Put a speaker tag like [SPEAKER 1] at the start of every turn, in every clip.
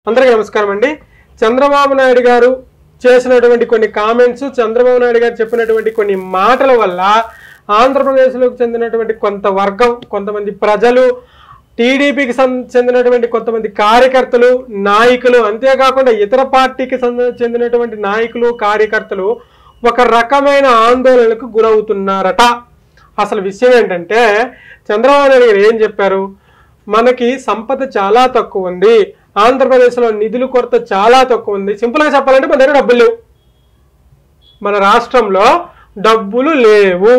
[SPEAKER 1] అందరికీ నమస్కారం అండి. చంద్రబాబు నాయుడు గారు చేసినటువంటి కొన్ని కామెంట్స్, చంద్రబాబు నాయుడు గారు చెప్పినటువంటి కొన్ని మాటల వల్ల ఆంధ్రప్రదేశ్లోకి చెందినటువంటి కొంత వర్గం, కొంతమంది ప్రజలు, టీడీపీకి చెందినటువంటి కొంతమంది కార్యకర్తలు, నాయకులు, అంతేకాకుండా ఇతర పార్టీకి చెందినటువంటి నాయకులు, కార్యకర్తలు ఒక రకమైన ఆందోళనకు గురవుతున్నారట. అసలు విషయం ఏంటంటే చంద్రబాబు నాయుడు గారు ఏం చెప్పారు? మనకి సంపద చాలా తక్కువ ఉంది, ఆంధ్రప్రదేశ్లో నిధుల కొరత చాలా తక్కువ ఉంది. సింపుల్గా చెప్పాలంటే మన దగ్గర డబ్బులు లేవు, మన రాష్ట్రంలో డబ్బులు లేవు.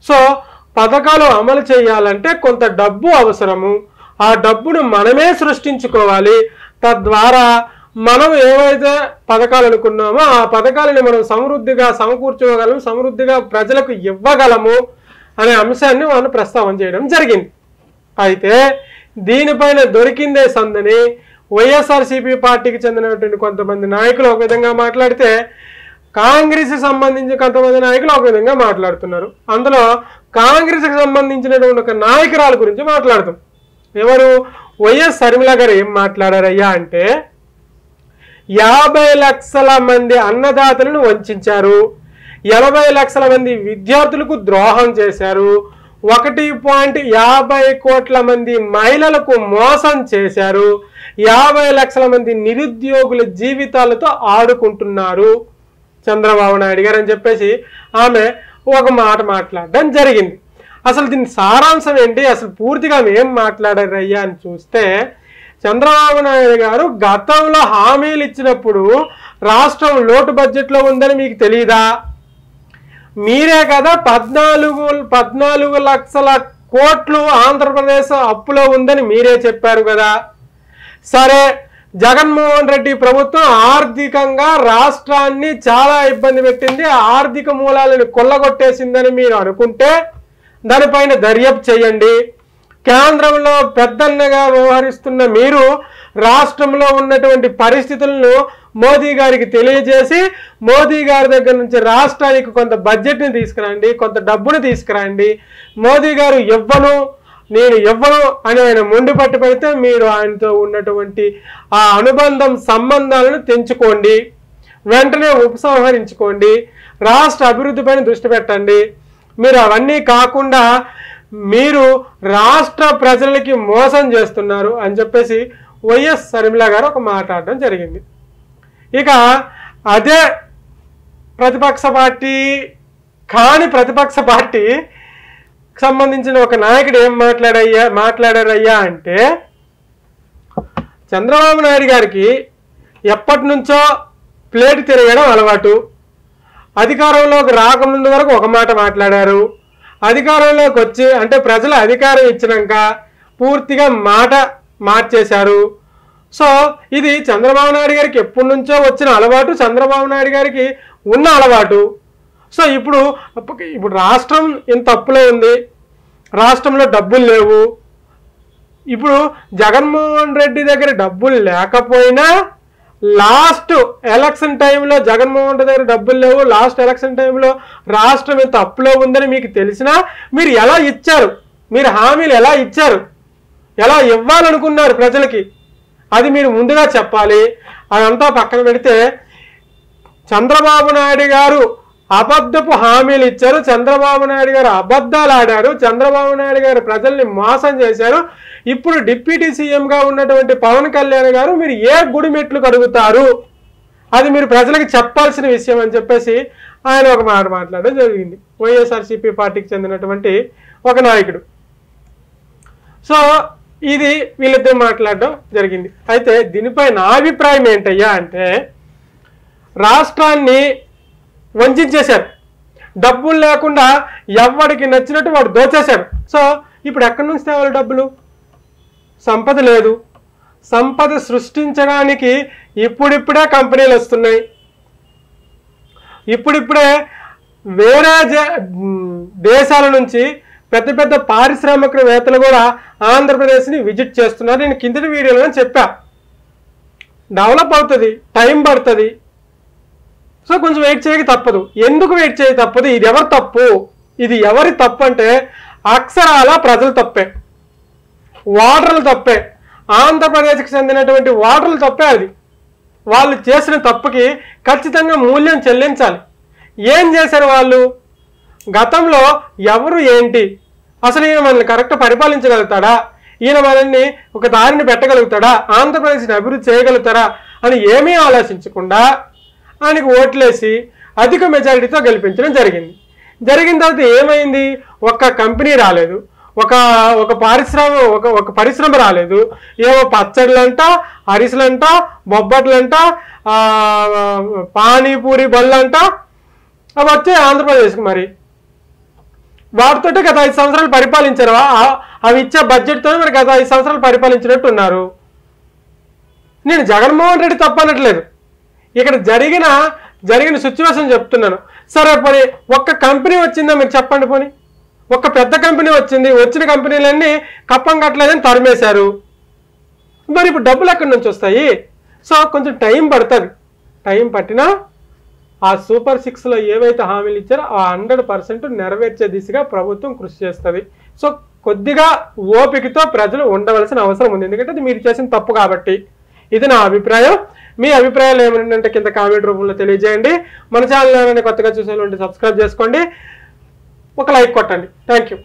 [SPEAKER 1] సో పథకాలు అమలు చేయాలంటే కొంత డబ్బు అవసరము. ఆ డబ్బును మనమే సృష్టించుకోవాలి. తద్వారా మనం ఏవైతే పథకాలు అనుకున్నామో ఆ పథకాలని మనం సమృద్ధిగా సమకూర్చుకోగలము, సమృద్ధిగా ప్రజలకు ఇవ్వగలము అనే అంశాన్ని మనం ప్రస్తావన చేయడం జరిగింది. అయితే దీనిపైన దొరికిందే సందని వైఎస్ఆర్సీపీ పార్టీకి చెందినటువంటి కొంతమంది నాయకులు ఒక విధంగా మాట్లాడితే, కాంగ్రెస్కి సంబంధించిన కొంతమంది నాయకులు ఒక విధంగా మాట్లాడుతున్నారు. అందులో కాంగ్రెస్కి సంబంధించినటువంటి ఒక నాయకురాల గురించి మాట్లాడుతాం. ఎవరు? వైఎస్ షర్మిల గారు ఏం మాట్లాడారయ్యా అంటే, 50 లక్షల మంది అన్నదాతలను వంచారు, 80 లక్షల మంది విద్యార్థులకు ద్రోహం చేశారు, 1.50 కోట్ల మంది మహిళలకు మోసం చేశారు, 50 లక్షల మంది నిరుద్యోగుల జీవితాలతో ఆడుకుంటున్నారు చంద్రబాబు నాయుడు గారు అని చెప్పేసి ఆమె ఒక మాట మాట్లాడడం జరిగింది. అసలు దీని సారాంశం ఏంటి, అసలు పూర్తిగా ఏం మాట్లాడారయ్యా అని చూస్తే, చంద్రబాబు నాయుడు గారు గతంలో హామీలు ఇచ్చినప్పుడు రాష్ట్రం లోటు బడ్జెట్లో ఉందని మీకు తెలియదా? మీరే కదా 14 లక్షల కోట్లు ఆంధ్రప్రదేశ్ అప్పులో ఉందని మీరే చెప్పారు కదా. సరే, జగన్మోహన్ రెడ్డి ప్రభుత్వం ఆర్థికంగా రాష్ట్రాన్ని చాలా ఇబ్బంది పెట్టింది, ఆర్థిక మూలాలను కొల్లగొట్టేసిందని మీరు అనుకుంటే దానిపైన దర్యాప్తు చేయండి. కేంద్రంలో పెద్దన్నగా వ్యవహరిస్తున్న మీరు రాష్ట్రంలో ఉన్నటువంటి పరిస్థితులను మోదీ గారికి తెలియజేసి మోదీ గారి దగ్గర నుంచి రాష్ట్రానికి కొంత బడ్జెట్ని తీసుకురండి, కొంత డబ్బును తీసుకురండి. మోదీ గారు నేను ఇవ్వను అని ఆయన మొండి పట్టు పెడితే మీరు ఆయనతో ఉన్నటువంటి ఆ అనుబంధం, సంబంధాలను తెంచుకోండి, వెంటనే ఉపసంహరించుకోండి, రాష్ట్ర అభివృద్ధిపైన దృష్టి పెట్టండి. మీరు అవన్నీ కాకుండా మీరు రాష్ట్ర ప్రజలకి మోసం చేస్తున్నారు అని చెప్పేసి వైఎస్ షర్మిల గారు ఒక మాట్లాడడం జరిగింది. ఇక అదే ప్రతిపక్ష పార్టీ కాని ప్రతిపక్ష పార్టీ సంబంధించిన ఒక నాయకుడు ఏం మాట్లాడారయ్యా అంటే, చంద్రబాబు నాయుడు గారికి ఎప్పటి నుంచో ప్లేట్ తిరగడం అలవాటు. అధికారంలోకి రాకముందు వరకు ఒక మాట మాట్లాడారు, అధికారంలోకి వచ్చి అంటే ప్రజలు అధికారం ఇచ్చినాక పూర్తిగా మాట మార్చేశారు. సో ఇది చంద్రబాబు నాయుడు గారికి ఎప్పటి నుంచో వచ్చిన అలవాటు, చంద్రబాబు నాయుడు గారికి ఉన్న అలవాటు. సో ఇప్పుడు రాష్ట్రం ఇంత అప్పులో ఉంది, రాష్ట్రంలో డబ్బులు లేవు. ఇప్పుడు జగన్మోహన్ రెడ్డి దగ్గర డబ్బులు లేకపోయినా లాస్ట్ ఎలక్షన్ టైంలో జగన్మోహన్ రెడ్డి దగ్గర డబ్బులు లేవు, లాస్ట్ ఎలక్షన్ టైంలో రాష్ట్రం ఇంత అప్పులో ఉందని మీకు తెలిసినా మీరు ఎలా ఇచ్చారు? మీరు హామీలు ఎలా ఇచ్చారు? ఎలా ఇవ్వాలనుకున్నారు ప్రజలకి? అది మీరు ముందుగా చెప్పాలి. అదంతా పక్కన పెడితే చంద్రబాబు నాయుడు గారు అబద్ధపు హామీలు ఇచ్చారు, చంద్రబాబు నాయుడు గారు అబద్ధాలు ఆడారు, చంద్రబాబు నాయుడు గారు ప్రజల్ని మోసం చేశారు. ఇప్పుడు డిప్యూటీ సీఎంగా ఉన్నటువంటి పవన్ కళ్యాణ్ గారు మీరు ఏ గుడి మెట్లు కడుగుతారు? అది మీరు ప్రజలకు చెప్పాల్సిన విషయం అని చెప్పేసి ఆయన ఒక మాట మాట్లాడడం జరిగింది, వైఎస్ఆర్సీపీ పార్టీకి చెందినటువంటి ఒక నాయకుడు. సో ఇది వీళ్ళిద్దరు మాట్లాడడం జరిగింది. అయితే దీనిపై నా అభిప్రాయం ఏంటయ్యా అంటే, రాష్ట్రాన్ని వంచేశారు, డబ్బులు లేకుండా ఎవరికి నచ్చినట్టు వాడు దోచేశారు. సో ఇప్పుడు ఎక్కడి నుంచి తేవాలి డబ్బులు? సంపద లేదు. సంపద సృష్టించడానికి ఇప్పుడిప్పుడే కంపెనీలు వస్తున్నాయి, ఇప్పుడిప్పుడే వేరే దేశాల నుంచి పెద్ద పెద్ద పారిశ్రామికవేత్తలు కూడా ఆంధ్రప్రదేశ్ని విజిట్ చేస్తున్నారు. నేను కిందటి వీడియోలో చెప్పా, డెవలప్ అవుతుంది, టైం పడుతుంది. సో కొంచెం వెయిట్ చేయక తప్పదు. ఎందుకు వెయిట్ చేయక తప్పదు? ఇది ఎవరి తప్పు? ఇది ఎవరి తప్పు అంటే అక్షరాల ప్రజలు తప్పే, వాటర్లు తప్పే. ఆంధ్రప్రదేశ్కి చెందినటువంటి ఓటర్లు తప్పే అది. వాళ్ళు చేసిన తప్పుకి ఖచ్చితంగా మూల్యం చెల్లించాలి. ఏం చేశారు వాళ్ళు? గతంలో ఎవరు ఏంటి, అసలు ఈయన మనల్ని కరెక్ట్ పరిపాలించగలుగుతాడా, ఈయన మనల్ని ఒక దారిని పెట్టగలుగుతాడా, ఆంధ్రప్రదేశ్ని అభివృద్ధి చేయగలుగుతారా అని ఏమీ ఆలోచించకుండా ఆయనకు ఓట్లేసి అధిక మెజారిటీతో గెలిపించడం జరిగింది. జరిగిన తర్వాత ఏమైంది? ఒక్క కంపెనీ రాలేదు, ఒక పరిశ్రమ రాలేదు. ఏవో పచ్చళ్ళంట, అరిసెలంట, బొబ్బట్లంట, పానీపూరి బళ్ళంట అవి వచ్చాయి ఆంధ్రప్రదేశ్కి. మరి వాటితోటే గత 5 సంవత్సరాలు పరిపాలించారు. అవి ఇచ్చే బడ్జెట్తో మరి గత 5 సంవత్సరాలు పరిపాలించినట్టు ఉన్నారు. నేను జగన్మోహన్ రెడ్డి తప్పనట్లేదు, ఇక్కడ జరిగిన సిచ్యువేషన్ చెప్తున్నాను. సరే పోనీ ఒక్క కంపెనీ వచ్చిందా మీరు చెప్పండి. పోనీ ఒక పెద్ద కంపెనీ వచ్చింది, వచ్చిన కంపెనీలన్నీ కప్పం కట్టలేదని తరిమేశారు. మరి ఇప్పుడు డబ్బులు ఎక్కడి నుంచి వస్తాయి? సో కొంచెం టైం పడుతుంది. టైం పట్టినా ఆ సూపర్ 6లో ఏవైతే హామీలు ఇచ్చారో ఆ 100% నెరవేర్చే దిశగా ప్రభుత్వం కృషి చేస్తుంది. సో కొద్దిగా ఓపికతో ప్రజలు ఉండవలసిన అవసరం ఉంది, ఎందుకంటే అది మీరు చేసిన తప్పు కాబట్టి. ఇది నా అభిప్రాయం. మీ అభిప్రాయాలు ఏమంటే కింద కామెంట్ రూపంలో తెలియజేయండి. మన ఛానల్ కొత్తగా చూసే సబ్స్క్రైబ్ చేసుకోండి, ఒక లైక్ కొట్టండి. Thank you.